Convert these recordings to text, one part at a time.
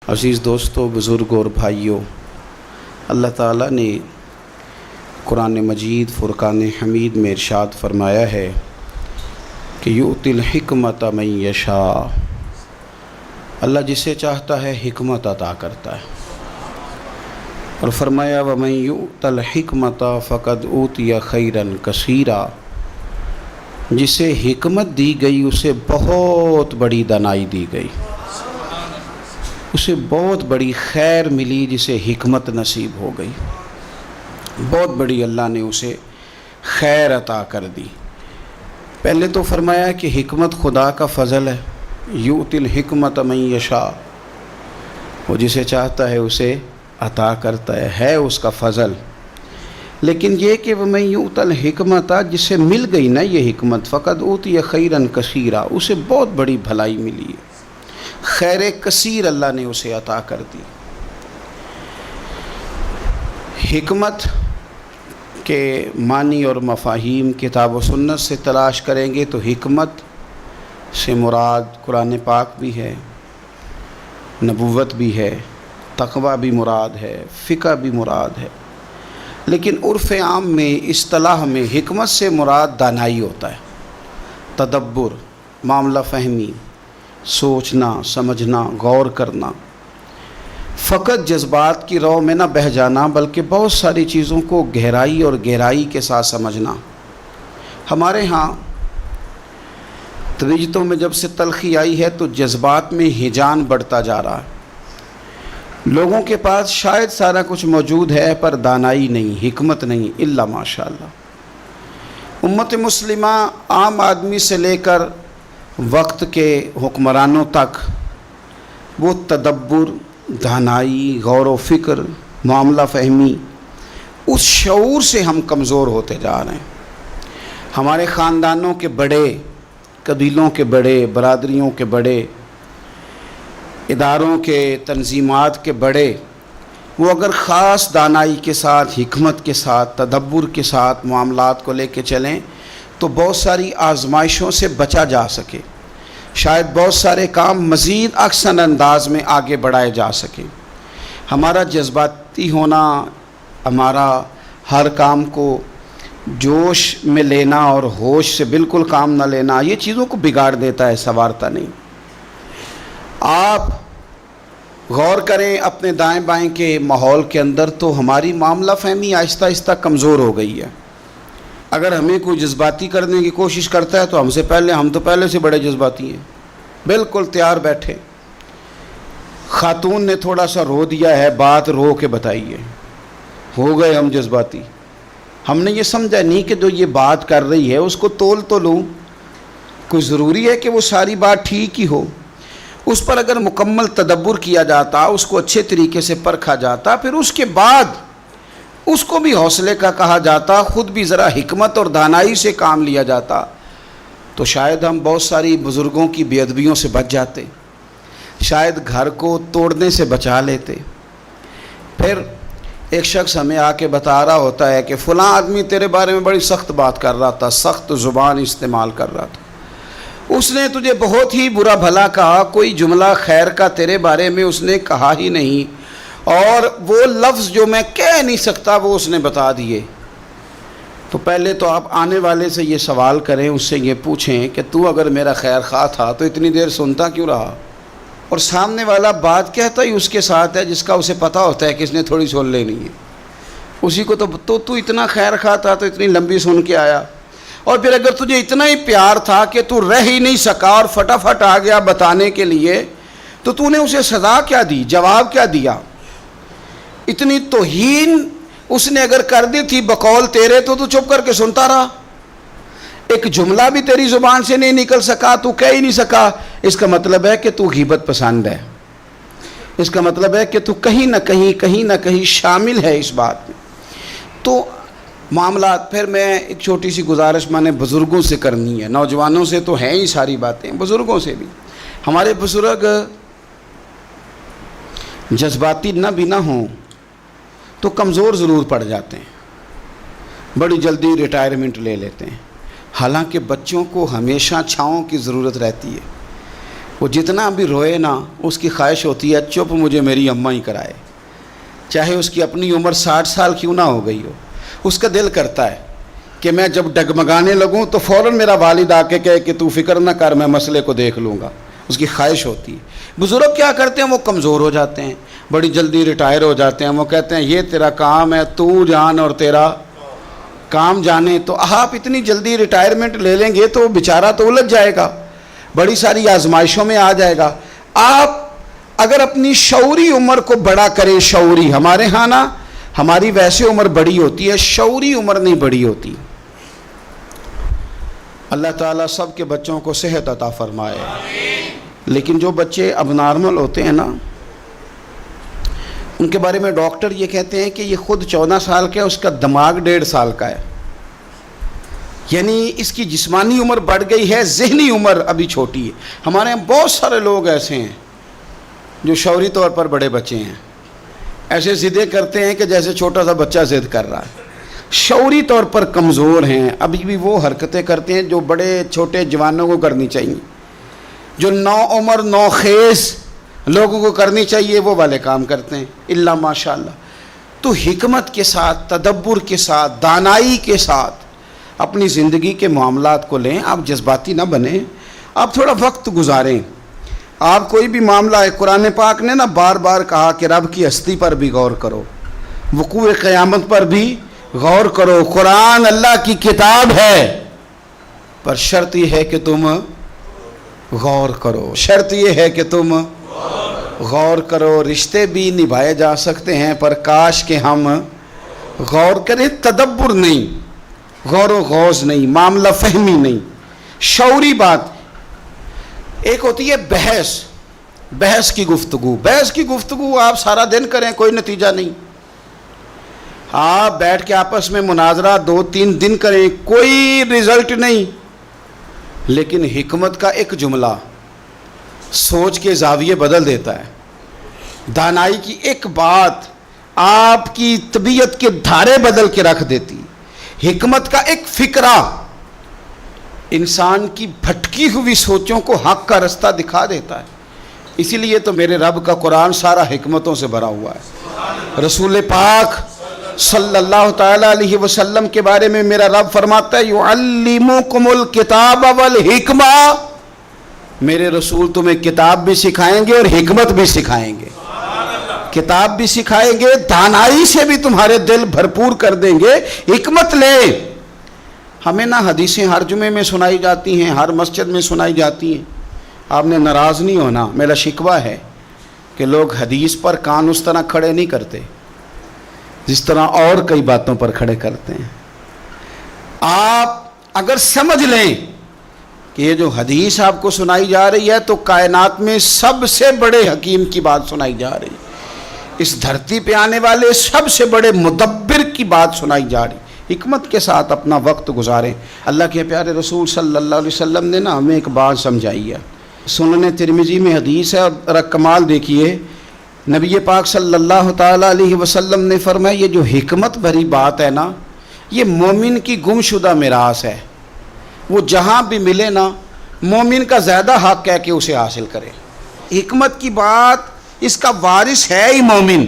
عزیز دوستو، بزرگوں اور بھائیوں، اللہ تعالیٰ نے قرآن مجید فرقان حمید میں ارشاد فرمایا ہے کہ یؤتی الحکمت من یشاء، اللہ جسے چاہتا ہے حکمت عطا کرتا ہے، اور فرمایا ومن یؤت الحکمت فقد اوتی خیرا کثیرا، جسے حکمت دی گئی اسے بہت بڑی دانائی دی گئی، اسے بہت بڑی خیر ملی جسے حکمت نصیب ہو گئی، بہت بڑی اللہ نے اسے خیر عطا کر دی۔ پہلے تو فرمایا کہ حکمت خدا کا فضل ہے، یؤتی الحکمت من یشاء، وہ جسے چاہتا ہے اسے عطا کرتا ہے اس کا فضل۔ لیکن یہ کہ ومن یؤت الحکمت، جسے مل گئی نا یہ حکمت، فقد اوتی خیرا کثیرا، اسے بہت بڑی بھلائی ملی ہے، خیر کثیر اللہ نے اسے عطا کر دی۔ حکمت کے معنی اور مفاہیم کتاب و سنت سے تلاش کریں گے تو حکمت سے مراد قرآن پاک بھی ہے، نبوت بھی ہے، تقوی بھی مراد ہے، فقہ بھی مراد ہے، لیکن عرف عام میں اصطلاح میں حکمت سے مراد دانائی ہوتا ہے، تدبر، معاملہ فہمی، سوچنا سمجھنا، غور کرنا، فقط جذبات کی رو میں نہ بہہ جانا بلکہ بہت ساری چیزوں کو گہرائی کے ساتھ سمجھنا۔ ہمارے ہاں طریقتوں میں جب سے تلخی آئی ہے تو جذبات میں ہیجان بڑھتا جا رہا ہے، لوگوں کے پاس شاید سارا کچھ موجود ہے پر دانائی نہیں، حکمت نہیں، الا ماشاءاللہ۔ امت مسلمہ عام آدمی سے لے کر وقت کے حکمرانوں تک وہ تدبر، دانائی، غور و فکر، معاملہ فہمی، اس شعور سے ہم کمزور ہوتے جا رہے ہیں۔ ہمارے خاندانوں کے بڑے، قبیلوں کے بڑے، برادریوں کے بڑے، اداروں کے، تنظیمات کے بڑے، وہ اگر خاص دانائی کے ساتھ، حکمت کے ساتھ، تدبر کے ساتھ معاملات کو لے کے چلیں تو بہت ساری آزمائشوں سے بچا جا سکے، شاید بہت سارے کام مزید احسن انداز میں آگے بڑھائے جا سکیں۔ ہمارا جذباتی ہونا، ہمارا ہر کام کو جوش میں لینا اور ہوش سے بالکل کام نہ لینا، یہ چیزوں کو بگاڑ دیتا ہے، سنوارتا نہیں۔ آپ غور کریں اپنے دائیں بائیں کے ماحول کے اندر تو ہماری معاملہ فہمی آہستہ آہستہ کمزور ہو گئی ہے۔ اگر ہمیں کوئی جذباتی کرنے کی کوشش کرتا ہے تو ہم تو پہلے سے بڑے جذباتی ہیں، بالکل تیار بیٹھے۔ خاتون نے تھوڑا سا رو دیا ہے، بات رو کے بتائیے، ہو گئے ہم جذباتی۔ ہم نے یہ سمجھا نہیں کہ جو یہ بات کر رہی ہے اس کو تول تو لوں، کوئی ضروری ہے کہ وہ ساری بات ٹھیک ہی ہو۔ اس پر اگر مکمل تدبر کیا جاتا، اس کو اچھے طریقے سے پرکھا جاتا، پھر اس کے بعد اس کو بھی حوصلے کا کہا جاتا، خود بھی ذرا حکمت اور دانائی سے کام لیا جاتا، تو شاید ہم بہت ساری بزرگوں کی بے ادبیوں سے بچ جاتے، شاید گھر کو توڑنے سے بچا لیتے۔ پھر ایک شخص ہمیں آ کے بتا رہا ہوتا ہے کہ فلاں آدمی تیرے بارے میں بڑی سخت بات کر رہا تھا، سخت زبان استعمال کر رہا تھا، اس نے تجھے بہت ہی برا بھلا کہا، کوئی جملہ خیر کا تیرے بارے میں اس نے کہا ہی نہیں، اور وہ لفظ جو میں کہہ نہیں سکتا وہ اس نے بتا دیے۔ تو پہلے تو آپ آنے والے سے یہ سوال کریں، اس سے یہ پوچھیں کہ تو اگر میرا خیر خواہ تھا تو اتنی دیر سنتا کیوں رہا؟ اور سامنے والا بات کہتا ہی اس کے ساتھ ہے جس کا اسے پتہ ہوتا ہے کہ اس نے تھوڑی سن لینی ہے، اسی کو تو اتنا خیر خواہ تھا تو اتنی لمبی سن کے آیا، اور پھر اگر تجھے اتنا ہی پیار تھا کہ تو رہ ہی نہیں سکا اور فٹافٹ آ گیا بتانے کے لیے، تو نے اسے سزا کیا دی، جواب کیا دیا؟ اتنی توہین اس نے اگر کر دی تھی بقول تیرے تو چپ کر کے سنتا رہا، ایک جملہ بھی تیری زبان سے نہیں نکل سکا، تو کہہ ہی نہیں سکا، اس کا مطلب ہے کہ تو غیبت پسند ہے، اس کا مطلب ہے کہ تو کہیں نہ کہیں شامل ہے اس بات میں۔ تو معاملات، پھر میں ایک چھوٹی سی گزارش میں نے بزرگوں سے کرنی ہے، نوجوانوں سے تو ہیں ہی ساری باتیں، بزرگوں سے بھی۔ ہمارے بزرگ جذباتی نہ ہوں تو کمزور ضرور پڑ جاتے ہیں، بڑی جلدی ریٹائرمنٹ لے لیتے ہیں، حالانکہ بچوں کو ہمیشہ چھاؤں کی ضرورت رہتی ہے۔ وہ جتنا بھی روئے نا اس کی خواہش ہوتی ہے چپ مجھے میری اماں ہی کرائے، چاہے اس کی اپنی عمر 60 سال کیوں نہ ہو گئی ہو، اس کا دل کرتا ہے کہ میں جب ڈگمگانے لگوں تو فوراً میرا والد آ کے کہے کہ تو فکر نہ کر، میں مسئلے کو دیکھ لوں گا، اس کی خواہش ہوتی ہے۔ بزرگ کیا کرتے ہیں، وہ کمزور ہو جاتے ہیں، بڑی جلدی ریٹائر ہو جاتے ہیں، وہ کہتے ہیں یہ تیرا کام ہے، تو جان اور تیرا کام جانے۔ تو آپ اتنی جلدی ریٹائرمنٹ لے لیں گے تو وہ بیچارہ تو الجھ جائے گا، بڑی ساری آزمائشوں میں آ جائے گا۔ آپ اگر اپنی شعوری عمر کو بڑا کریں، شعوری، ہمارے ہاں نا ہماری ویسے عمر بڑی ہوتی ہے، شعوری عمر نہیں بڑی ہوتی۔ اللہ تعالیٰ سب کے بچوں کو صحت عطا فرمائے، لیکن جو بچے اب نارمل ہوتے ہیں نا ان کے بارے میں ڈاکٹر یہ کہتے ہیں کہ یہ خود 14 سال کا ہے، اس کا دماغ 1.5 سال کا ہے، یعنی اس کی جسمانی عمر بڑھ گئی ہے، ذہنی عمر ابھی چھوٹی ہے۔ ہمارے یہاں بہت سارے لوگ ایسے ہیں جو شعوری طور پر بڑے بچے ہیں، ایسے ضدیں کرتے ہیں کہ جیسے چھوٹا سا بچہ ضد کر رہا ہے، شعوری طور پر کمزور ہیں، ابھی بھی وہ حرکتیں کرتے ہیں جو بڑے چھوٹے جوانوں کو کرنی چاہیے، جو نو عمر نو خیز لوگوں کو کرنی چاہیے وہ والے کام کرتے ہیں، الا ماشاء اللہ۔ تو حکمت کے ساتھ، تدبر کے ساتھ، دانائی کے ساتھ اپنی زندگی کے معاملات کو لیں، آپ جذباتی نہ بنیں، آپ تھوڑا وقت گزاریں۔ آپ کوئی بھی معاملہ ہے، قرآن پاک نے نا بار بار کہا کہ رب کی ہستی پر بھی غور کرو، وقوع قیامت پر بھی غور کرو، قرآن اللہ کی کتاب ہے، پر شرط یہ ہے کہ تم غور کرو، شرط یہ ہے کہ تم غور کرو۔ رشتے بھی نبھائے جا سکتے ہیں پر کاش کہ ہم غور کریں، تدبر نہیں، غور و غوض نہیں، معاملہ فہمی نہیں، شعوری بات۔ ایک ہوتی ہے بحث کی گفتگو آپ سارا دن کریں کوئی نتیجہ نہیں، آپ بیٹھ کے آپس میں مناظرہ 2-3 دن کریں کوئی رزلٹ نہیں، لیکن حکمت کا ایک جملہ سوچ کے زاویے بدل دیتا ہے، دانائی کی ایک بات آپ کی طبیعت کے دھارے بدل کے رکھ دیتی، حکمت کا ایک فکرہ انسان کی بھٹکی ہوئی سوچوں کو حق کا رستہ دکھا دیتا ہے۔ اسی لیے تو میرے رب کا قرآن سارا حکمتوں سے بھرا ہوا ہے۔ رسول پاک صلی اللہ تعالیٰ علیہ وسلم کے بارے میں میرا رب فرماتا ہے یعلمکم الکتاب والحکمہ، میرے رسول تمہیں کتاب بھی سکھائیں گے اور حکمت بھی سکھائیں گے، کتاب بھی سکھائیں گے، دانائی سے بھی تمہارے دل بھرپور کر دیں گے۔ حکمت لے، ہمیں نہ حدیثیں ہر جمعے میں سنائی جاتی ہیں، ہر مسجد میں سنائی جاتی ہیں، آپ نے ناراض نہیں ہونا، میرا شکوہ ہے کہ لوگ حدیث پر کان اس طرح کھڑے نہیں کرتے جس طرح اور کئی باتوں پر کھڑے کرتے ہیں۔ آپ اگر سمجھ لیں کہ یہ جو حدیث آپ کو سنائی جا رہی ہے تو کائنات میں سب سے بڑے حکیم کی بات سنائی جا رہی ہے، اس دھرتی پہ آنے والے سب سے بڑے مدبر کی بات سنائی جا رہی، حکمت کے ساتھ اپنا وقت گزاریں۔ اللہ کے پیارے رسول صلی اللہ علیہ وسلم نے نا ہمیں ایک بات سمجھائی ہے، سنن ترمذی میں حدیث ہے، اور کمال دیکھیے، نبی پاک صلی اللہ تعالیٰ علیہ وسلم نے فرمایا یہ جو حکمت بھری بات ہے نا یہ مومن کی گم شدہ میراث ہے، وہ جہاں بھی ملے نا مومن کا زیادہ حق ہے کہ اسے حاصل کرے۔ حکمت کی بات اس کا وارث ہے ہی مومن،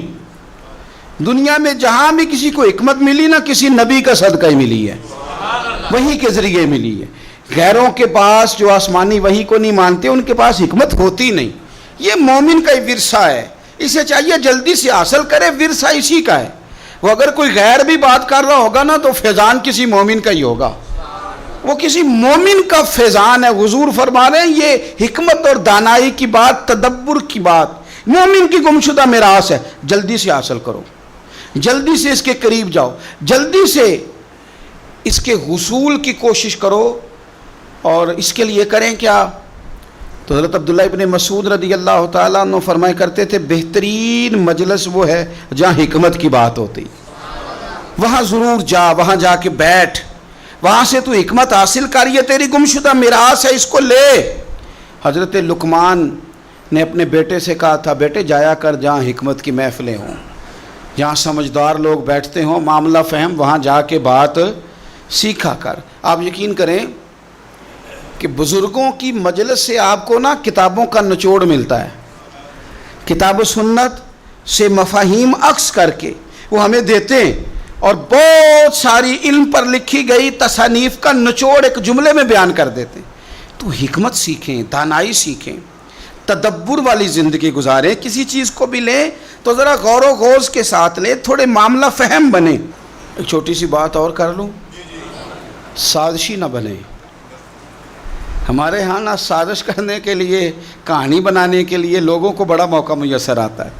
دنیا میں جہاں بھی کسی کو حکمت ملی نا کسی نبی کا صدقہ ہی ملی ہے، وحی کے ذریعے ملی ہے۔ غیروں کے پاس جو آسمانی وحی کو نہیں مانتے ان کے پاس حکمت ہوتی نہیں، یہ مومن کا ہی ورثہ ہے، اسے چاہیے جلدی سے حاصل کرے، ورثہ اسی کا ہے۔ وہ اگر کوئی غیر بھی بات کر رہا ہوگا نا تو فیضان کسی مومن کا ہی ہوگا، وہ کسی مومن کا فیضان ہے۔ حضور فرما رہے ہیں یہ حکمت اور دانائی کی بات، تدبر کی بات مومن کی گمشدہ میراث ہے، جلدی سے حاصل کرو، جلدی سے اس کے قریب جاؤ، جلدی سے اس کے حصول کی کوشش کرو۔ اور اس کے لیے کریں کیا؟ تو حضرت عبداللہ ابن مسعود رضی اللہ تعالیٰ عنہ فرمایا کرتے تھے بہترین مجلس وہ ہے جہاں حکمت کی بات ہوتی، وہاں ضرور جا، وہاں جا کے بیٹھ، وہاں سے تو حکمت حاصل کر، یہ تیری گمشدہ میراث ہے، اس کو لے۔ حضرت لقمان نے اپنے بیٹے سے کہا تھا بیٹے جایا کر جہاں حکمت کی محفلیں ہوں، جہاں سمجھدار لوگ بیٹھتے ہوں، معاملہ فہم، وہاں جا کے بات سیکھا کر۔ آپ یقین کریں کہ بزرگوں کی مجلس سے آپ کو نا کتابوں کا نچوڑ ملتا ہے، کتاب و سنت سے مفاہیم عکس کر کے وہ ہمیں دیتے ہیں، اور بہت ساری علم پر لکھی گئی تصانیف کا نچوڑ ایک جملے میں بیان کر دیتے ہیں۔ تو حکمت سیکھیں، دانائی سیکھیں، تدبر والی زندگی گزاریں، کسی چیز کو بھی لیں تو ذرا غور و خوض کے ساتھ لیں، تھوڑے معاملہ فہم بنیں۔ ایک چھوٹی سی بات اور کر لوں، سازشی نہ بنیں۔ ہمارے ہاں نا سازش کرنے کے لیے، کہانی بنانے کے لیے لوگوں کو بڑا موقع میسر آتا ہے،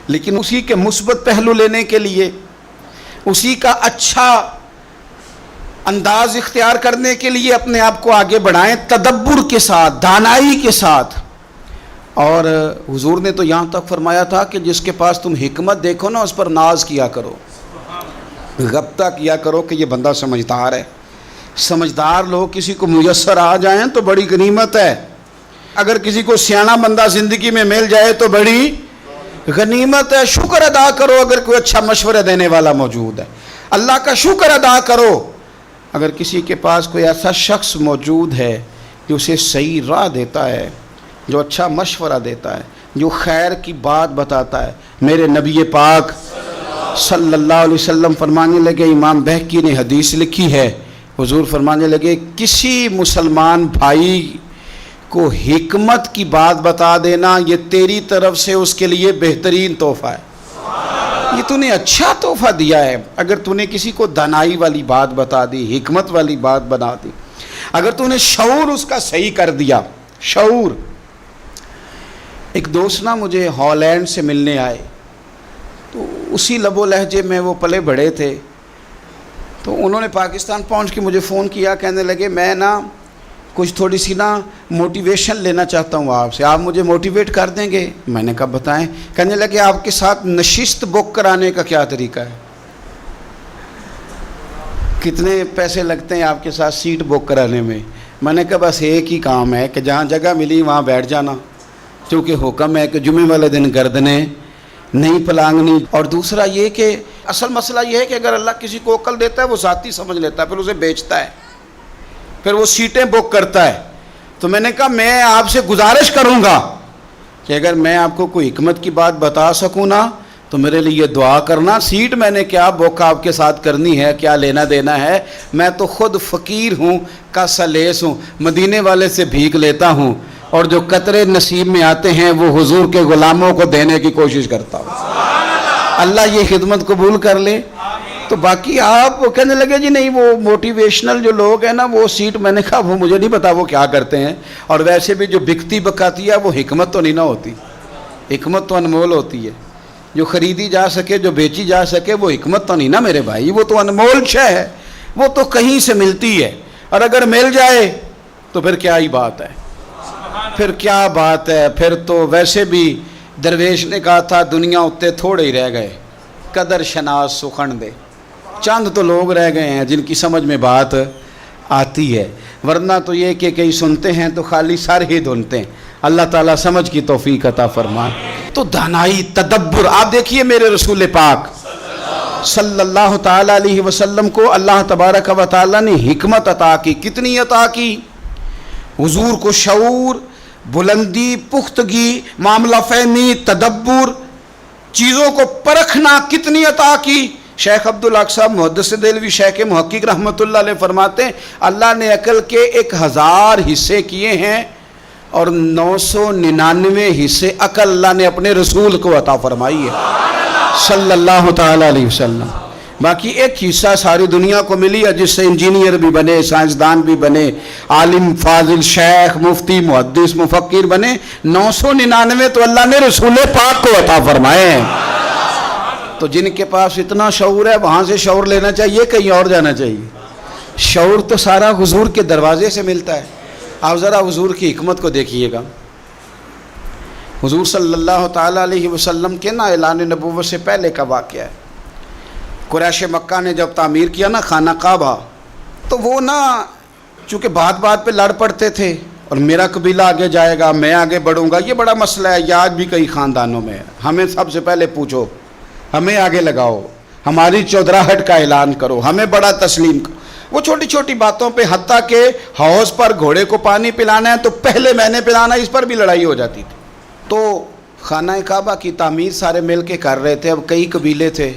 لیکن اسی کے مثبت پہلو لینے کے لیے، اسی کا اچھا انداز اختیار کرنے کے لیے اپنے آپ کو آگے بڑھائیں، تدبر کے ساتھ، دانائی کے ساتھ۔ اور حضور نے تو یہاں تک فرمایا تھا کہ جس کے پاس تم حکمت دیکھو نا اس پر ناز کیا کرو، غبطہ کیا کرو کہ یہ بندہ سمجھدار ہے۔ سمجھدار لوگ کسی کو میسر آ جائیں تو بڑی غنیمت ہے، اگر کسی کو سیانا بندہ زندگی میں مل جائے تو بڑی غنیمت ہے۔ شکر ادا کرو اگر کوئی اچھا مشورہ دینے والا موجود ہے، اللہ کا شکر ادا کرو اگر کسی کے پاس کوئی ایسا شخص موجود ہے جو اسے صحیح راہ دیتا ہے، جو اچھا مشورہ دیتا ہے، جو خیر کی بات بتاتا ہے۔ میرے نبی پاک صلی اللہ علیہ وسلم فرمانے لگے، امام بہقی نے حدیث لکھی ہے، حضور فرمانے لگے کسی مسلمان بھائی کو حکمت کی بات بتا دینا یہ تیری طرف سے اس کے لیے بہترین تحفہ ہے، یہ تو نے اچھا تحفہ دیا ہے۔ اگر تو نے کسی کو دانائی والی بات بتا دی، حکمت والی بات بنا دی، اگر تو نے شعور اس کا صحیح کر دیا، شعور۔ ایک دوست نا مجھے ہالینڈ سے ملنے آئے، تو اسی لب و لہجے میں وہ پلے بڑھے تھے، تو انہوں نے پاکستان پہنچ کے مجھے فون کیا، کہنے لگے میں نا کچھ تھوڑی سی نا موٹیویشن لینا چاہتا ہوں آپ سے، آپ مجھے موٹیویٹ کر دیں گے؟ میں نے کہا بتائیں۔ کہنے لگے آپ کے ساتھ نشست بک کرانے کا کیا طریقہ ہے، کتنے پیسے لگتے ہیں آپ کے ساتھ سیٹ بک کرانے میں؟ میں نے کہا بس ایک ہی کام ہے کہ جہاں جگہ ملی وہاں بیٹھ جانا، کیونکہ حکم ہے کہ جمعے والے دن گردنیں نہیں پلانگنی۔ اور دوسرا یہ کہ اصل مسئلہ یہ ہے کہ اگر اللہ کسی کو عقل دیتا ہے وہ ذاتی سمجھ لیتا ہے، پھر اسے بیچتا ہے، پھر وہ سیٹیں بک کرتا ہے۔ تو میں نے کہا میں آپ سے گزارش کروں گا کہ اگر میں آپ کو کوئی حکمت کی بات بتا سکوں نا تو میرے لیے دعا کرنا۔ سیٹ میں نے کیا بک آپ کے ساتھ کرنی ہے، کیا لینا دینا ہے، میں تو خود فقیر ہوں، کا سلیس ہوں، مدینے والے سے بھیک لیتا ہوں، اور جو قطرے نصیب میں آتے ہیں وہ حضور کے غلاموں کو دینے کی کوشش کرتا ہوں۔ اللہ یہ خدمت قبول کر لے۔ تو باقی آپ کہنے لگے جی نہیں وہ موٹیویشنل جو لوگ ہیں نا وہ سیٹ، میں نے کہا وہ مجھے نہیں پتا وہ کیا کرتے ہیں، اور ویسے بھی جو بکتی بکاتی ہے وہ حکمت تو نہیں نہ ہوتی، حکمت تو انمول ہوتی ہے، جو خریدی جا سکے، جو بیچی جا سکے وہ حکمت تو نہیں نا میرے بھائی، وہ تو انمول شے ہے، وہ تو کہیں سے ملتی ہے، اور اگر مل جائے تو پھر کیا ہی بات ہے، پھر کیا بات ہے، پھر تو ویسے بھی درویش نے کہا تھا دنیا اتے تھوڑے ہی رہ گئے، قدر شناس سخن دے، چند تو لوگ رہ گئے ہیں جن کی سمجھ میں بات آتی ہے، ورنہ تو یہ کہ کئی سنتے ہیں تو خالی سر ہی دھنتے ہیں۔ اللہ تعالیٰ سمجھ کی توفیق عطا فرمائے۔ تو دانائی، تدبر، آپ دیکھیے میرے رسول پاک صلی اللہ تعالیٰ علیہ وسلم کو اللہ تبارک و تعالیٰ نے حکمت عطا کی، کتنی عطا کی؟ حضور کو شعور، بلندی، پختگی، معاملہ فہمی، تدبر، چیزوں کو پرکھنا کتنی عطا کی۔ شیخ عبدالاقصی محدث دہلوی شیخ محقق رحمۃ اللہ علیہ فرماتے ہیں اللہ نے عقل کے 1000 حصے کیے ہیں اور 999 حصے عقل اللہ نے اپنے رسول کو عطا فرمائی ہے صلی اللہ تعالیٰ علیہ وسلم۔ باقی ایک حصہ ساری دنیا کو ملی ہے جس سے انجینئر بھی بنے، سائنسدان بھی بنے، عالم فاضل شیخ مفتی محدث مفکر بنے، 999 تو اللہ نے رسول پاک کو عطا فرمائے ہیں۔ تو جن کے پاس اتنا شعور ہے وہاں سے شعور لینا چاہیے، کہیں اور جانا چاہیے؟ شعور تو سارا حضور کے دروازے سے ملتا ہے۔ آپ ذرا حضور کی حکمت کو دیکھیے گا۔ حضور صلی اللہ تعالیٰ علیہ وسلم کے نا اعلان نبوت سے پہلے کا واقعہ ہے۔ قریش مکہ نے جب تعمیر کیا نا خانہ کعبہ، تو وہ نا چونکہ بات بات پہ لڑ پڑتے تھے، اور میرا قبیلہ آگے جائے گا، میں آگے بڑھوں گا، یہ بڑا مسئلہ ہے، یہ آج بھی کئی خاندانوں میں ہے، ہمیں سب سے پہلے پوچھو، ہمیں آگے لگاؤ، ہماری چودراہٹ کا اعلان کرو، ہمیں بڑا تسلیم کرو۔ وہ چھوٹی چھوٹی باتوں پہ، حتیٰ کہ حوض پر گھوڑے کو پانی پلانا ہے تو پہلے میں نے پلانا، اس پر بھی لڑائی ہو جاتی تھی۔ تو خانہ کعبہ کی تعمیر سارے مل کے کر رہے تھے، اب کئی قبیلے تھے،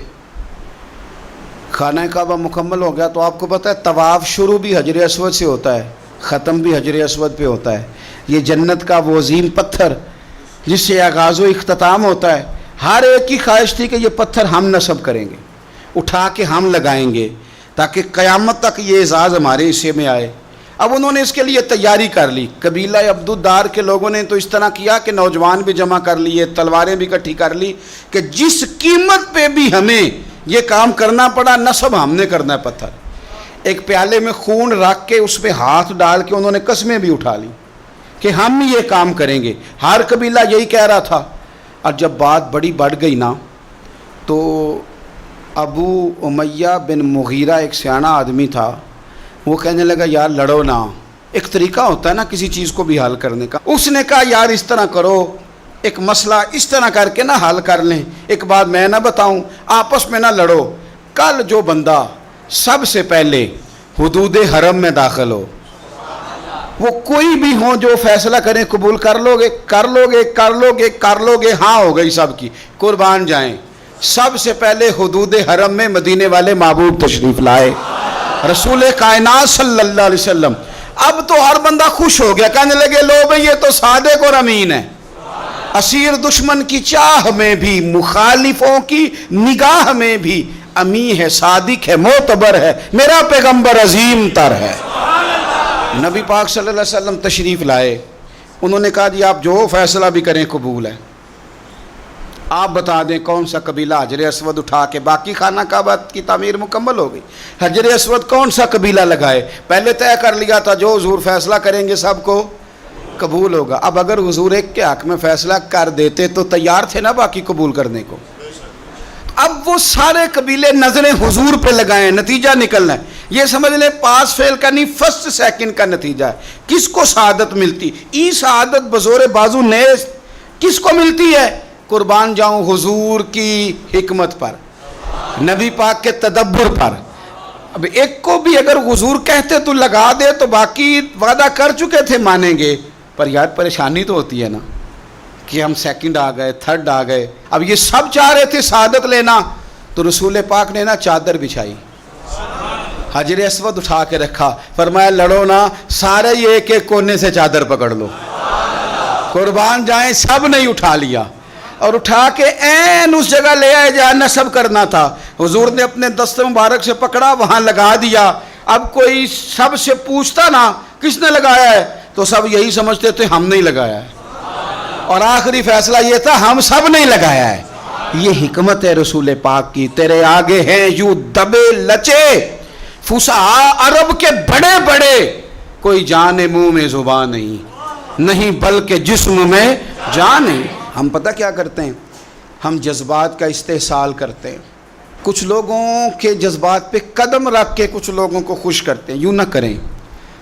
خانہ کعبہ مکمل ہو گیا تو آپ کو پتہ ہے طواف شروع بھی حجر اسود سے ہوتا ہے، ختم بھی حجر اسود پہ ہوتا ہے۔ یہ جنت کا وہ عظیم پتھر جس سے آغاز و اختتام ہوتا ہے، ہر ایک کی خواہش تھی کہ یہ پتھر ہم نصب کریں گے، اٹھا کے ہم لگائیں گے تاکہ قیامت تک یہ اعزاز ہمارے حصے میں آئے۔ اب انہوں نے اس کے لیے تیاری کر لی، قبیلہ عبدالدار کے لوگوں نے تو اس طرح کیا کہ نوجوان بھی جمع کر لیے، تلواریں بھی اکٹھی کر لی کہ جس قیمت پہ بھی ہمیں یہ کام کرنا پڑا، نصب ہم نے کرنا ہے پتھر۔ ایک پیالے میں خون رکھ کے اس پہ ہاتھ ڈال کے انہوں نے قسمیں بھی اٹھا لی کہ ہم یہ کام کریں گے، ہر قبیلہ یہی کہہ رہا تھا۔ اور جب بات بڑی بڑھ گئی نا تو ابو امیہ بن مغیرہ ایک سیاںا آدمی تھا، وہ کہنے لگا یار لڑو نا، ایک طریقہ ہوتا ہے نا کسی چیز کو بھی حل کرنے کا۔ اس نے کہا یار اس طرح کرو، ایک مسئلہ اس طرح کر کے نہ حل کر لیں، ایک بات میں نہ بتاؤں، آپس میں نہ لڑو، کل جو بندہ سب سے پہلے حدود حرم میں داخل ہو، وہ کوئی بھی ہو جو فیصلہ کریں قبول کر لو گے، کر لو گے، کر لو گے، کر لو گے، ہاں ہو گئی سب کی، قربان جائیں۔ سب سے پہلے حدود حرم میں مدینے والے محبوب تشریف لائے، رسول کائنات صلی اللہ علیہ وسلم۔ اب تو ہر بندہ خوش ہو گیا، کہنے لگے لو بھئی یہ تو صادق اور امین ہے، اسیر دشمن کی چاہ میں بھی، مخالفوں کی نگاہ میں بھی امین ہے، صادق ہے، معتبر ہے، میرا پیغمبر عظیم تر ہے۔ نبی پاک صلی اللہ علیہ وسلم تشریف لائے، انہوں نے کہا جی آپ جو فیصلہ بھی کریں قبول ہے، آپ بتا دیں کون سا قبیلہ حجر اسود اٹھا کے، باقی خانہ کعبہ کی تعمیر مکمل ہو گئی، حجر اسود کون سا قبیلہ لگائے، پہلے طے کر لیا تھا جو حضور فیصلہ کریں گے سب کو قبول ہوگا۔ اب اگر حضور ایک کے حق میں فیصلہ کر دیتے تو تیار تھے نا باقی قبول کرنے کو۔ اب وہ سارے قبیلے نظریں حضور پہ لگائیں، نتیجہ نکلنا ہے، یہ سمجھ لیں پاس فیل کا نہیں، فرسٹ سیکنڈ کا نتیجہ ہے۔ کس کو سعادت ملتی؟ ای سعادت بزور بازو نیز کس کو ملتی ہے؟ قربان جاؤں حضور کی حکمت پر، نبی پاک کے تدبر پر۔ اب ایک کو بھی اگر حضور کہتے تو لگا دے تو باقی وعدہ کر چکے تھے مانیں گے، پر یار پریشانی تو ہوتی ہے نا کہ ہم سیکنڈ آ گئے، تھرڈ آ گئے۔ اب یہ سب چاہ رہے تھے سعادت لینا، تو رسول پاک نے نا چادر بچھائی، حجر اسود اٹھا کے رکھا، فرمایا لڑو نا، سارے یہ ایک ایک کونے سے چادر پکڑ لو، قربان جائیں۔ سب نے اٹھا لیا اور اٹھا کے این اس جگہ لے آئے جہاں نصب کرنا تھا، حضور نے اپنے دست مبارک سے پکڑا، وہاں لگا دیا۔ اب کوئی سب سے پوچھتا نا کس نے لگایا ہے تو سب یہی سمجھتے تھے ہم نہیں لگایا ہے، اور آخری فیصلہ یہ تھا ہم سب نہیں لگایا ہے۔ یہ حکمت ہے رسول پاک کی۔ تیرے آگے ہیں یوں دبے لچے فصحاء عرب کے بڑے بڑے، کوئی جان منہ میں زبان نہیں بلکہ جسم میں جان ہے۔ ہم پتہ کیا کرتے ہیں؟ ہم جذبات کا استحصال کرتے ہیں، کچھ لوگوں کے جذبات پہ قدم رکھ کے کچھ لوگوں کو خوش کرتے ہیں۔ یوں نہ کریں،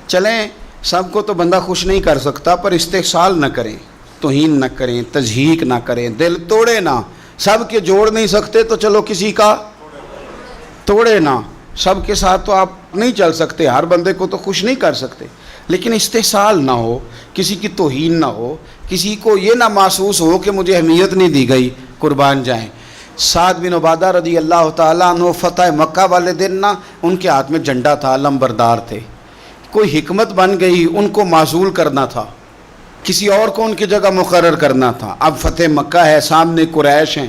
چلیں سب کو تو بندہ خوش نہیں کر سکتا، پر استحصال نہ کریں، توہین نہ کریں، تضحیک نہ کریں، دل توڑے نہ۔ سب کے جوڑ نہیں سکتے تو چلو کسی کا توڑے نہ، سب کے ساتھ تو آپ نہیں چل سکتے، ہر بندے کو تو خوش نہیں کر سکتے، لیکن استحصال نہ ہو، کسی کی توہین نہ ہو، کسی کو یہ نہ محسوس ہو کہ مجھے اہمیت نہیں دی گئی، قربان جائیں۔ سعد بن عبادہ رضی اللہ تعالیٰ عنہ فتح مکہ والے دن نا ان کے ہاتھ میں جھنڈا تھا، لمبردار تھے، کوئی حکمت بن گئی، ان کو معزول کرنا تھا، کسی اور کو ان کی جگہ مقرر کرنا تھا۔ اب فتح مکہ ہے، سامنے قریش ہیں،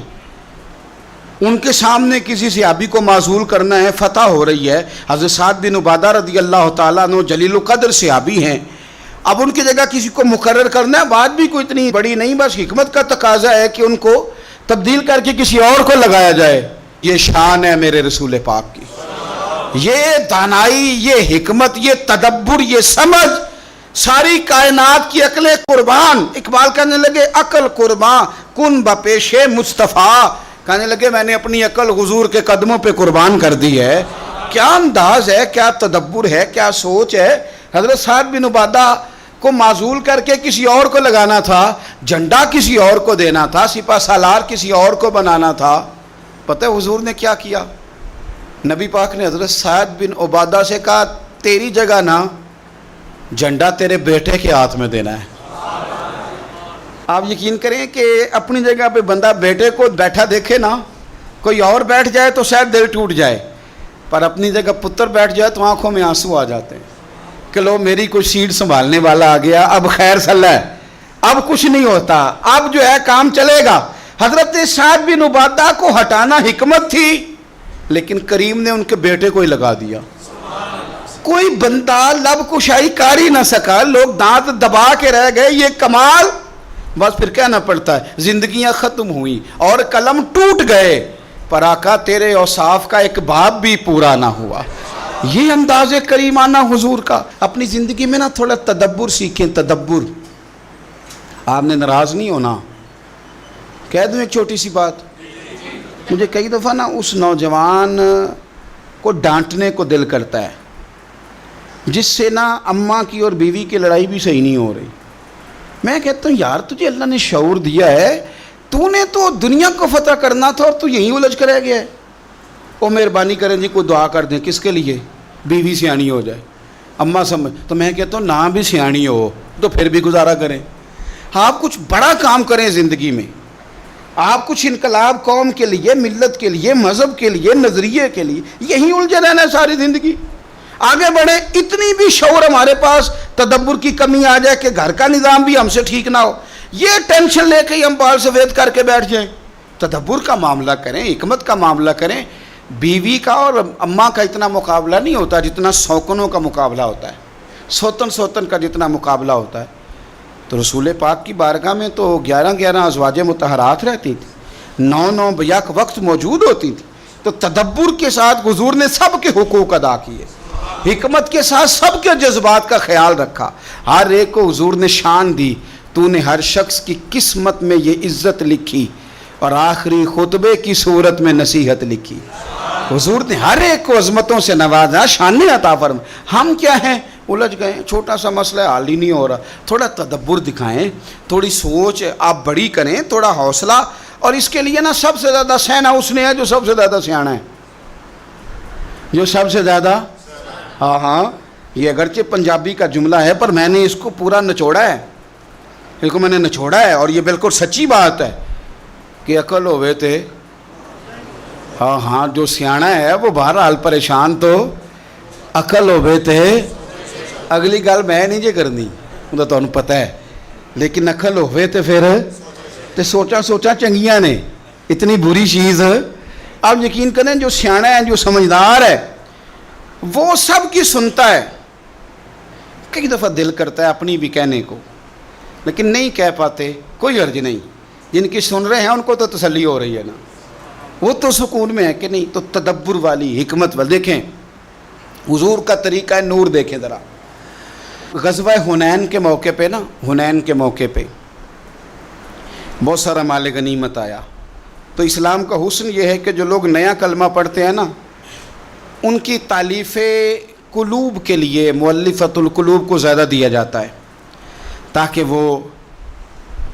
ان کے سامنے کسی صحابی کو معزول کرنا ہے، فتح ہو رہی ہے، حضرت سعد بن عبادہ رضی اللہ تعالیٰ عنہ جلیل القدر صحابی ہیں، اب ان کی جگہ کسی کو مقرر کرنا ہے، بات بھی کوئی اتنی بڑی نہیں، بس حکمت کا تقاضا ہے کہ ان کو تبدیل کر کے کسی اور کو لگایا جائے۔ یہ شان ہے میرے رسول پاک کی، یہ دانائی، یہ حکمت، یہ تدبر، یہ سمجھ، ساری کائنات کی عقلیں قربان۔ اقبال کہنے لگے عقل قربان کن بپیش مصطفیٰ، کہنے لگے میں نے اپنی عقل حضور کے قدموں پہ قربان کر دی ہے۔ کیا انداز ہے، کیا تدبر ہے، کیا سوچ ہے۔ حضرت سعد بن عبادہ کو معزول کر کے کسی اور کو لگانا تھا، جھنڈا کسی اور کو دینا تھا، سپہ سالار کسی اور کو بنانا تھا۔ پتہ ہے حضور نے کیا کیا؟ نبی پاک نے حضرت سعد بن عبادہ سے کہا تیری جگہ نا جھنڈا تیرے بیٹے کے ہاتھ میں دینا ہے۔ آپ یقین کریں کہ اپنی جگہ پہ بندہ بیٹے کو بیٹھا دیکھے نا، کوئی اور بیٹھ جائے تو شاید دل ٹوٹ جائے، پر اپنی جگہ پتر بیٹھ جائے تو آنکھوں میں آنسو آ جاتے ہیں کہ لو میری کوئی سیٹ سنبھالنے والا آ گیا، اب خیر صلی ہے، اب کچھ نہیں ہوتا، اب جو ہے کام چلے گا۔ حضرت سعد بن عبادہ کو ہٹانا حکمت تھی، لیکن کریم نے ان کے بیٹے کو ہی لگا دیا۔ کوئی بندہ لب کشائی کر ہی نہ سکا، لوگ دانت دبا کے رہ گئے، یہ کمال۔ بس پھر کہنا پڑتا ہے زندگیاں ختم ہوئی اور قلم ٹوٹ گئے، پر آقا تیرے اوصاف کا ایک باب بھی پورا نہ ہوا۔ یہ انداز کریمانہ حضور کا۔ اپنی زندگی میں نا تھوڑا تدبر سیکھیں، تدبر۔ آپ نے ناراض نہیں ہونا، کہہ دوں ایک چھوٹی سی بات، مجھے کئی دفعہ نا اس نوجوان کو ڈانٹنے کو دل کرتا ہے جس سے نا اماں کی اور بیوی کی لڑائی بھی صحیح نہیں ہو رہی۔ میں کہتا ہوں یار تجھے اللہ نے شعور دیا ہے، تو نے تو دنیا کو فتح کرنا تھا اور تو یہیں الجھ کر رہ گیا ہے۔ وہ مہربانی کریں جی کوئی دعا کر دیں، کس کے لیے؟ بیوی سیانی ہو جائے، اماں سمجھ۔ تو میں کہتا ہوں نہ بھی سیانی ہو تو پھر بھی گزارا کریں۔ آپ کچھ بڑا کام کریں زندگی میں، آپ کچھ انقلاب قوم کے لیے، ملت کے لیے، مذہب کے لیے، نظریے کے لیے، یہیں الجھے رہنا ہے ساری زندگی۔ آگے بڑھیں، اتنی بھی شعور ہمارے پاس تدبر کی کمی آ جائے کہ گھر کا نظام بھی ہم سے ٹھیک نہ ہو، یہ ٹینشن لے کے ہی ہم بال سفید کر کے بیٹھ جائیں۔ تدبر کا معاملہ کریں، حکمت کا معاملہ کریں۔ بیوی کا اور اماں کا اتنا مقابلہ نہیں ہوتا جتنا سوکنوں کا مقابلہ ہوتا ہے، سوتن کا جتنا مقابلہ ہوتا ہے۔ تو رسول پاک کی بارگاہ میں تو 11 ازواج مطہرات رہتی تھی، 9 بیک وقت موجود ہوتی تھی۔ تو تدبر کے ساتھ حضور نے سب کے حقوق ادا کیے، حکمت کے ساتھ سب کے جذبات کا خیال رکھا، ہر ایک کو حضور نے شان دی۔ تو نے ہر شخص کی قسمت میں یہ عزت لکھی اور آخری خطبے کی صورت میں نصیحت لکھی۔ حضور نے ہر ایک کو عظمتوں سے نوازا، شان عطا فرما۔ ہم کیا ہیں؟ الجھ گئے، چھوٹا سا مسئلہ حل ہی نہیں ہو رہا۔ تھوڑا تدبر دکھائیں، تھوڑی سوچ آپ بڑی کریں، تھوڑا حوصلہ۔ اور اس کے لیے نا سب سے زیادہ سہنا اس نے ہے جو سب سے زیادہ سیانا ہے، جو سب سے زیادہ، ہاں یہ اگرچہ پنجابی کا جملہ ہے پر میں نے اس کو پورا نچوڑا ہے، اس کو میں نے نچوڑا ہے، اور یہ بالکل سچی بات ہے کہ عقل ہوئے تھے، ہاں جو سیانا ہے وہ بہرحال پریشان تو عقل ہوئے تھے۔ اگلی گل میں نہیں جے کرنی، وہ تو انہوں پتہ ہے، لیکن عقل ہوئے تھے پھر تے سوچا چنگیاں نے، اتنی بری چیز۔ آپ یقین کریں جو سیانا ہے، جو سمجھدار ہے، وہ سب کی سنتا ہے۔ کئی دفعہ دل کرتا ہے اپنی بھی کہنے کو، لیکن نہیں کہہ پاتے، کوئی حرج نہیں۔ جن کی سن رہے ہیں ان کو تو تسلی ہو رہی ہے نا، وہ تو سکون میں ہے کہ نہیں۔ تو تدبر والی، حکمت والی، دیکھیں حضور کا طریقہ نور دیکھیں ذرا۔ غزوہ حنین کے موقع پہ نا، حنین کے موقع پہ بہت سارا مال غنیمت آیا۔ تو اسلام کا حسن یہ ہے کہ جو لوگ نیا کلمہ پڑھتے ہیں نا، ان کی تالیف قلوب کے لیے مؤلفۃ القلوب کو زیادہ دیا جاتا ہے، تاکہ وہ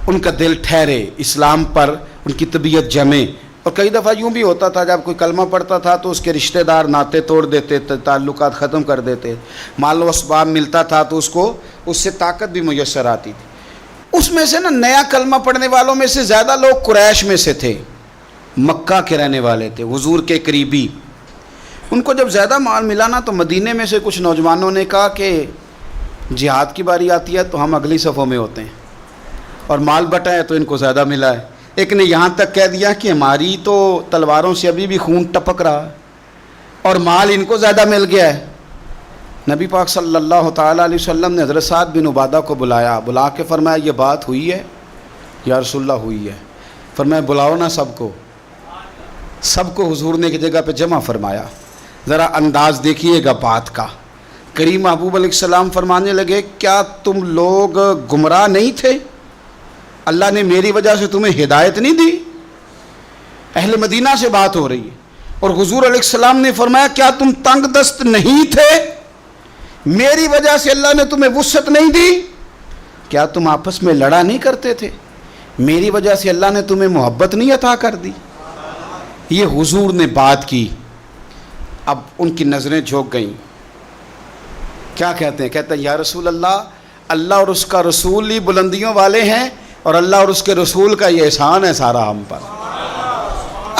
ان کا دل ٹھہرے اسلام پر، ان کی طبیعت جمے۔ اور کئی دفعہ یوں بھی ہوتا تھا جب کوئی کلمہ پڑھتا تھا تو اس کے رشتہ دار ناطے توڑ دیتے تھے، تعلقات ختم کر دیتے، مال و اسباب ملتا تھا تو اس کو اس سے طاقت بھی میسر آتی تھی۔ اس میں سے نا نیا کلمہ پڑھنے والوں میں سے زیادہ لوگ قریش میں سے تھے، مکہ کے رہنے والے تھے، حضور کے قریبی۔ ان کو جب زیادہ مال ملا نا تو مدینے میں سے کچھ نوجوانوں نے کہا کہ جہاد کی باری آتی ہے تو ہم اگلی صفوں میں ہوتے ہیں، اور مال بٹا ہے تو ان کو زیادہ ملا ہے۔ ایک نے یہاں تک کہہ دیا کہ ہماری تو تلواروں سے ابھی بھی خون ٹپک رہا ہے اور مال ان کو زیادہ مل گیا ہے۔ نبی پاک صلی اللہ تعالیٰ علیہ وسلم نے حضرت سعد بن عبادہ کو بلا کے فرمایا یہ بات ہوئی ہے؟ یا رسول اللہ ہوئی ہے۔ فرمایا بلاؤ نا سب کو حضور نے ایک جگہ پہ جمع فرمایا۔ ذرا انداز دیکھیے گا بات کا۔ کریم محبوب علیہ السلام فرمانے لگے کیا تم لوگ گمراہ نہیں تھے؟ اللہ نے میری وجہ سے تمہیں ہدایت نہیں دی؟ اہل مدینہ سے بات ہو رہی ہے، اور حضور علیہ السلام نے فرمایا کیا تم تنگ دست نہیں تھے؟ میری وجہ سے اللہ نے تمہیں وسعت نہیں دی؟ کیا تم آپس میں لڑا نہیں کرتے تھے؟ میری وجہ سے اللہ نے تمہیں محبت نہیں عطا کر دی؟ یہ حضور نے بات کی۔ اب ان کی نظریں جھک گئیں، کیا کہتے ہیں؟ کہتے ہیں یا رسول اللہ، اللہ اور اس کا رسول ہی بلندیوں والے ہیں، اور اللہ اور اس کے رسول کا یہ احسان ہے سارا ہم پر۔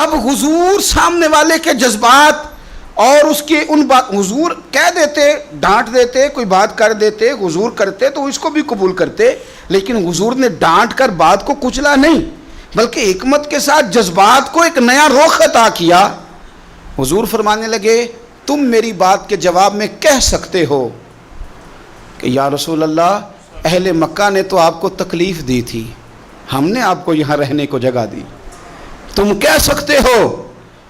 اب حضور سامنے والے کے جذبات اور اس کے ان بات، حضور کہہ دیتے، ڈانٹ دیتے، کوئی بات کر دیتے، حضور کرتے تو اس کو بھی قبول کرتے، لیکن حضور نے ڈانٹ کر بات کو کچلا نہیں، بلکہ حکمت کے ساتھ جذبات کو ایک نیا رخ عطا کیا۔ حضور فرمانے لگے تم میری بات کے جواب میں کہہ سکتے ہو کہ یا رسول اللہ، اہل مکہ نے تو آپ کو تکلیف دی تھی، ہم نے آپ کو یہاں رہنے کو جگہ دی۔ تم کہہ سکتے ہو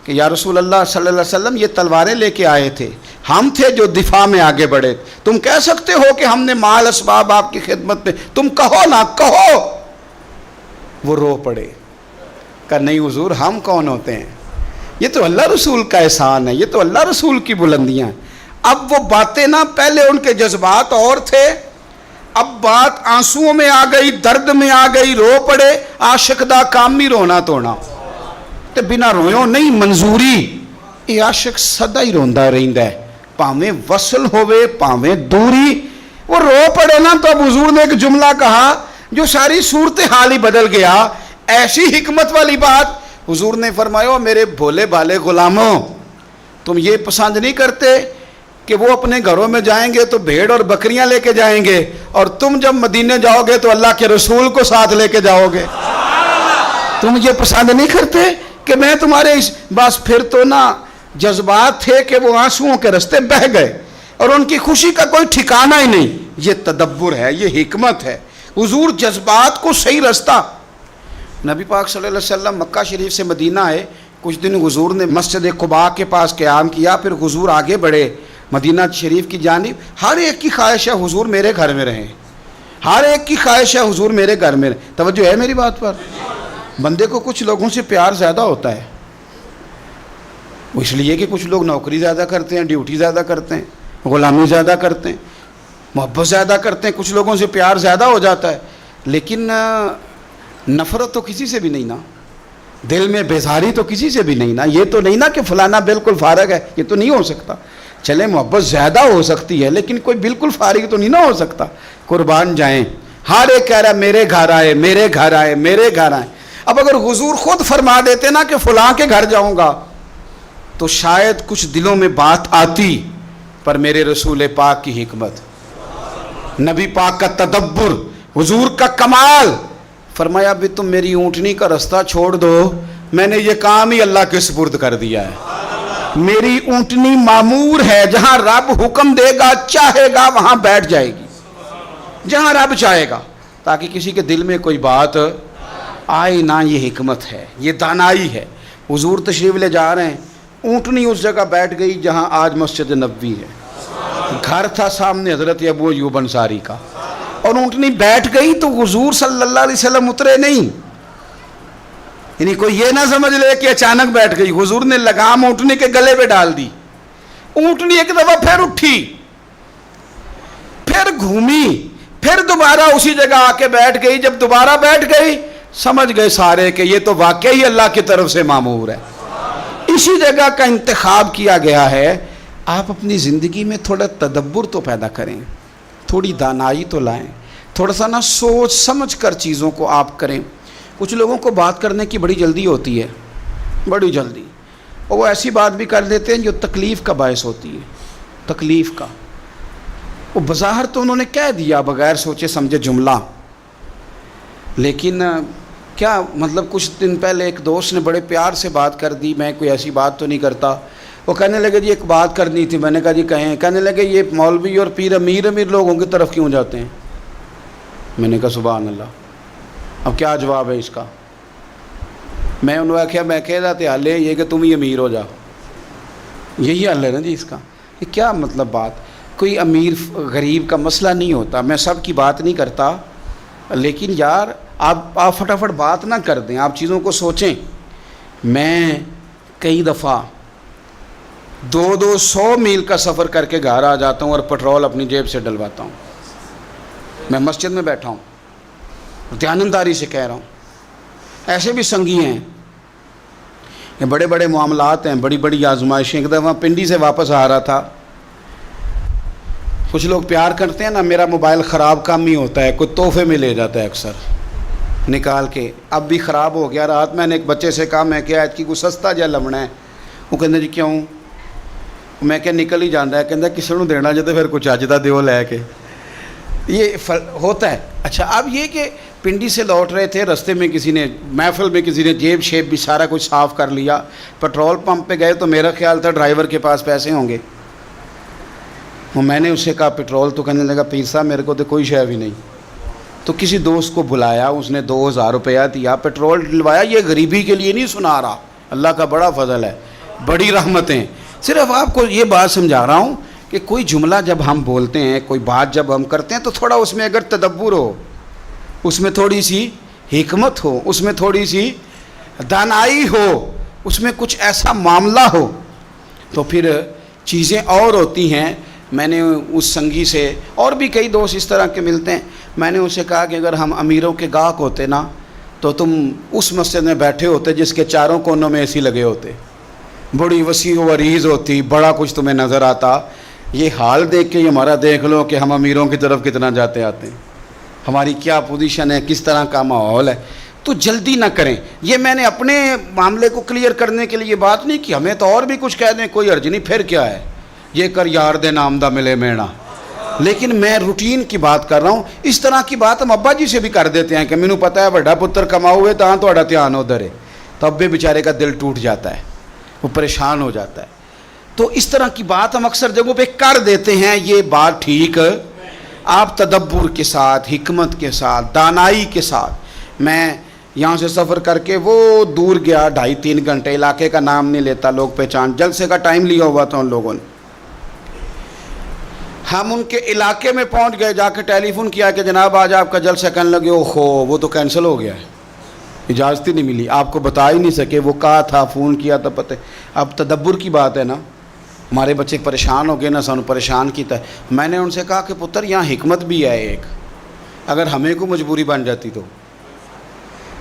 کہ یا رسول اللہ صلی اللہ علیہ وسلم یہ تلواریں لے کے آئے تھے، ہم تھے جو دفاع میں آگے بڑھے۔ تم کہہ سکتے ہو کہ ہم نے مال اسباب آپ کی خدمت میں، تم کہو نہ کہو۔ وہ رو پڑے، کہا نہیں حضور، ہم کون ہوتے ہیں؟ یہ تو اللہ رسول کا احسان ہے، یہ تو اللہ رسول کی بلندیاں ہیں۔ اب وہ باتیں نہ، پہلے ان کے جذبات اور تھے، اب بات آنسوؤں میں آ گئی، درد میں آ گئی، رو پڑے۔ عاشق دا کام ہی رونا تونا تے بنا رویوں نہیں منظوری۔ یہ عاشق سدا ہی روندا رہندا ہے، پاویں وصل ہوئے پاویں دوری۔ وہ رو پڑے نا تو اب حضور نے ایک جملہ کہا جو ساری صورتحال ہی بدل گیا۔ ایسی حکمت والی بات حضور نے فرمایا، میرے بھولے بھالے غلاموں، تم یہ پسند نہیں کرتے کہ وہ اپنے گھروں میں جائیں گے تو بھیڑ اور بکریاں لے کے جائیں گے، اور تم جب مدینے جاؤ گے تو اللہ کے رسول کو ساتھ لے کے جاؤ گے؟ تم یہ پسند نہیں کرتے کہ میں تمہارے بس پھر تو نا جذبات تھے کہ وہ آنسوؤں کے رستے بہہ گئے اور ان کی خوشی کا کوئی ٹھکانہ ہی نہیں۔ یہ تدبر ہے، یہ حکمت ہے۔ حضور جذبات کو صحیح رستہ۔ نبی پاک صلی اللہ علیہ وسلم مکہ شریف سے مدینہ آئے، کچھ دن حضور نے مسجد قباء کے پاس قیام کیا، پھر حضور آگے بڑھے مدینہ شریف کی جانب۔ ہر ایک کی خواہش ہے حضور میرے گھر میں رہیں، ہر ایک کی خواہش ہے حضور میرے گھر میں رہیں۔ توجہ ہے میری بات پر؟ بندے کو کچھ لوگوں سے پیار زیادہ ہوتا ہے، وہ اس لیے کہ کچھ لوگ نوکری زیادہ کرتے ہیں، ڈیوٹی زیادہ کرتے ہیں، غلامی زیادہ کرتے ہیں، محبت زیادہ کرتے ہیں، کچھ لوگوں سے پیار زیادہ ہو جاتا ہے، لیکن نفرت تو کسی سے بھی نہیں نا، دل میں بیزاری تو کسی سے بھی نہیں نا۔ یہ تو نہیں نا کہ فلانا بالکل فارغ ہے، یہ تو نہیں ہو سکتا۔ چلے محبت زیادہ ہو سکتی ہے لیکن کوئی بالکل فارغ تو نہیں نہ ہو سکتا۔ قربان جائیں، ہر ایک کہہ رہا میرے گھر آئے، میرے گھر آئے، میرے گھر آئے۔ اب اگر حضور خود فرما دیتے نا کہ فلاں کے گھر جاؤں گا تو شاید کچھ دلوں میں بات آتی، پر میرے رسول پاک کی حکمت، نبی پاک کا تدبر، حضور کا کمال، فرمایا ابھی تم میری اونٹنی کا رستہ چھوڑ دو، میں نے یہ کام ہی اللہ کے سپرد کر دیا ہے۔ میری اونٹنی معمور ہے، جہاں رب حکم دے گا چاہے گا وہاں بیٹھ جائے گی، جہاں رب چاہے گا، تاکہ کسی کے دل میں کوئی بات آئے نہ۔ یہ حکمت ہے، یہ دانائی ہے۔ حضور تشریف لے جا رہے ہیں، اونٹنی اس جگہ بیٹھ گئی جہاں آج مسجد نبوی ہے، گھر تھا سامنے حضرت ابو ایوب انصاری کا، اور اونٹنی بیٹھ گئی تو حضور صلی اللہ علیہ وسلم اترے نہیں۔ یعنی کوئی یہ نہ سمجھ لے کہ اچانک بیٹھ گئی، حضور نے لگام اونٹنی کے گلے پہ ڈال دی۔ اونٹنی ایک دفعہ پھر اٹھی، پھر گھومی، پھر دوبارہ اسی جگہ آ کے بیٹھ گئی۔ جب دوبارہ بیٹھ گئی سمجھ گئے سارے کہ یہ تو واقعی اللہ کی طرف سے مامور ہے۔ اسی جگہ کا انتخاب کیا گیا ہے۔ آپ اپنی زندگی میں تھوڑا تدبر تو پیدا کریں، تھوڑی دانائی تو لائیں، تھوڑا سا نا سوچ سمجھ کر چیزوں کو آپ کریں۔ کچھ لوگوں کو بات کرنے کی بڑی جلدی ہوتی ہے، بڑی جلدی، اور وہ ایسی بات بھی کر دیتے ہیں جو تکلیف کا باعث ہوتی ہے، تکلیف کا۔ وہ بظاہر تو انہوں نے کہہ دیا بغیر سوچے سمجھے جملہ، لیکن کیا مطلب کچھ دن پہلے ایک دوست نے بڑے پیار سے بات کر دی، میں کوئی ایسی بات تو نہیں کرتا، وہ کہنے لگے جی ایک بات کرنی تھی۔ میں نے کہا جی کہیں۔ کہنے لگے یہ مولوی اور پیر امیر لوگوں کی طرف کیوں جاتے ہیں؟ میں نے کہا سبحان اللہ، اب کیا جواب ہے اس کا؟ میں انہوں نے کہا میں کہہ رہا تھا حل ہے یہ کہ تم ہی امیر ہو جاؤ، یہی حل ہے نا جی اس کا۔ یہ کیا مطلب بات؟ کوئی امیر غریب کا مسئلہ نہیں ہوتا، میں سب کی بات نہیں کرتا، لیکن یار آپ فٹافٹ بات نہ کر دیں، آپ چیزوں کو سوچیں۔ میں کئی دفعہ 200 میل کا سفر کر کے گھر آ جاتا ہوں اور پٹرول اپنی جیب سے ڈلواتا ہوں۔ میں مسجد میں بیٹھا ہوں، دیانتداری سے کہہ رہا ہوں۔ ایسے بھی سنگی ہیں، یہ بڑے بڑے معاملات ہیں، بڑی بڑی آزمائشیں۔ ایک دفعہ پنڈی سے واپس آ رہا تھا، کچھ لوگ پیار کرتے ہیں نا، میرا موبائل خراب کم ہی ہوتا ہے، کوئی تحفے میں لے جاتا ہے اکثر نکال کے. اب بھی خراب ہو گیا. رات میں نے ایک بچے سے کہا، میں کیا ایت کی کوئی سستا جا لمنا ہے. وہ کہتے جی کیوں؟ میں کیا نکل ہی جانا ہے. کہتا کسی کو دینا جاتا پھر کچھ اجدا دیو لے کے. یہ ہوتا ہے. اچھا اب یہ کہ پنڈی سے لوٹ رہے تھے، رستے میں کسی نے محفل میں کسی نے جیب شیب بھی سارا کچھ صاف کر لیا. پیٹرول پمپ پہ گئے تو میرا خیال تھا ڈرائیور کے پاس پیسے ہوں گے. وہ میں نے اس سے کہا پٹرول، تو کہنے لگا پیسہ میرے کو تو کوئی شے بھی نہیں. تو کسی دوست کو بلایا، اس نے 2000 روپیہ دیا، پیٹرول ڈلوایا. یہ غریبی کے لیے نہیں سنا رہا، اللہ کا بڑا فضل ہے، بڑی رحمتیں. صرف آپ کو یہ بات سمجھا رہا ہوں کہ کوئی جملہ جب ہم بولتے ہیں، کوئی بات جب ہم کرتے ہیں، تو تھوڑا اس میں اگر تدبر ہو، اس میں تھوڑی سی حکمت ہو، اس میں تھوڑی سی دانائی ہو، اس میں کچھ ایسا معاملہ ہو، تو پھر چیزیں اور ہوتی ہیں. میں نے اس سنگی سے، اور بھی کئی دوست اس طرح کے ملتے ہیں، میں نے اسے کہا کہ اگر ہم امیروں کے گاہک ہوتے نا تو تم اس مسجد میں بیٹھے ہوتے جس کے چاروں کونوں میں اے سی لگے ہوتے، بڑی وسیع و عریض ہوتی، بڑا کچھ تمہیں نظر آتا. یہ حال دیکھ کے ہمارا دیکھ لو کہ ہم امیروں کی طرف کتنا جاتے آتے ہیں، ہماری کیا پوزیشن ہے، کس طرح کا ماحول ہے. تو جلدی نہ کریں. یہ میں نے اپنے معاملے کو کلیئر کرنے کے لیے بات نہیں کی. ہمیں تو اور بھی کچھ کہہ دیں کوئی حرج نہیں، پھر کیا ہے، یہ کر یار دے نام دا ملے مینا. لیکن میں روٹین کی بات کر رہا ہوں. اس طرح کی بات ہم ابا جی سے بھی کر دیتے ہیں کہ مینوں پتہ ہے بڑا پتر کماؤ ہوئے تاں تہاڈا دھیان ادھر ہے. تو ابے بیچارے کا دل ٹوٹ جاتا ہے، وہ پریشان ہو جاتا ہے. تو اس طرح کی بات ہم اکثر جگہوں پہ کر دیتے ہیں. یہ بات ٹھیک، آپ تدبر کے ساتھ، حکمت کے ساتھ، دانائی کے ساتھ. میں یہاں سے سفر کر کے وہ دور گیا 2.5-3 گھنٹے، علاقے کا نام نہیں لیتا، لوگ پہچان، جلسے کا ٹائم لیا ہوا تھا ان لوگوں نے. ہم ان کے علاقے میں پہنچ گئے، جا کے ٹیلی فون کیا کہ جناب آج آپ کا جلسہ. کہنے لگے اوہو وہ تو کینسل ہو گیا ہے، اجازت ہی نہیں ملی، آپ کو بتا ہی نہیں سکے. وہ کہا تھا، فون کیا تھا، پتہ. اب تدبر کی بات ہے نا، ہمارے بچے پریشان ہو گئے نا، سانو پریشان کیتا ہے. میں نے ان سے کہا کہ پتر یہاں حکمت بھی ہے ایک، اگر ہمیں کو مجبوری بن جاتی تو.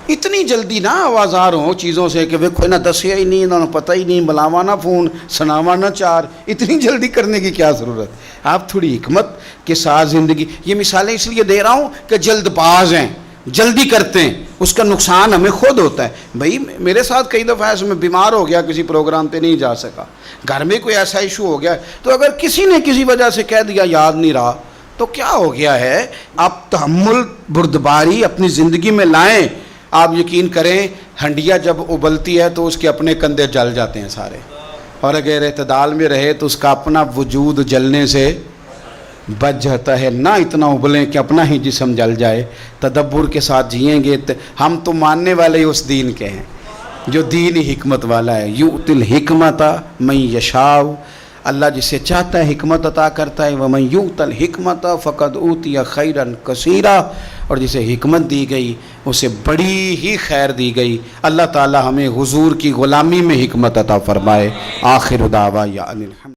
اتنی جلدی نہ آوازار ہوں چیزوں سے کہ کوئی نہ دسیا ہی نہیں، انہوں نے پتہ ہی نہیں، بلاوا نہ فون، سناوا نہ چار. اتنی جلدی کرنے کی کیا ضرورت؟ آپ تھوڑی حکمت کے ساتھ زندگی. یہ مثالیں اس لیے دے رہا ہوں کہ جلد باز ہیں، جلدی کرتے ہیں، اس کا نقصان ہمیں خود ہوتا ہے. بھائی میرے ساتھ کئی دفعہ ایسے میں بیمار ہو گیا، کسی پروگرام پہ نہیں جا سکا، گھر میں کوئی ایسا ایشو ہو گیا، تو اگر کسی نے کسی وجہ سے کہہ دیا یاد نہیں رہا تو کیا ہو گیا ہے. آپ تحمل، بردباری اپنی زندگی میں لائیں. آپ یقین کریں ہنڈیا جب ابلتی ہے تو اس کے اپنے کندھے جل جاتے ہیں سارے، اور اگر اعتدال میں رہے تو اس کا اپنا وجود جلنے سے بچ جاتا ہے. نہ اتنا ابلیں کہ اپنا ہی جسم جل جائے. تدبر کے ساتھ جئیں گے. ہم تو ماننے والے ہی اس دین کے ہیں جو دین حکمت والا ہے. یؤتی الحکمت من یشاء، اللہ جسے چاہتا ہے حکمت عطا کرتا ہے. ومن یؤت الحکمت فقد اوتی خیرا کثیرا، اور جسے حکمت دی گئی اسے بڑی ہی خیر دی گئی. اللہ تعالی ہمیں حضور کی غلامی میں حکمت عطا فرمائے. آخر دعوانا ان الحمد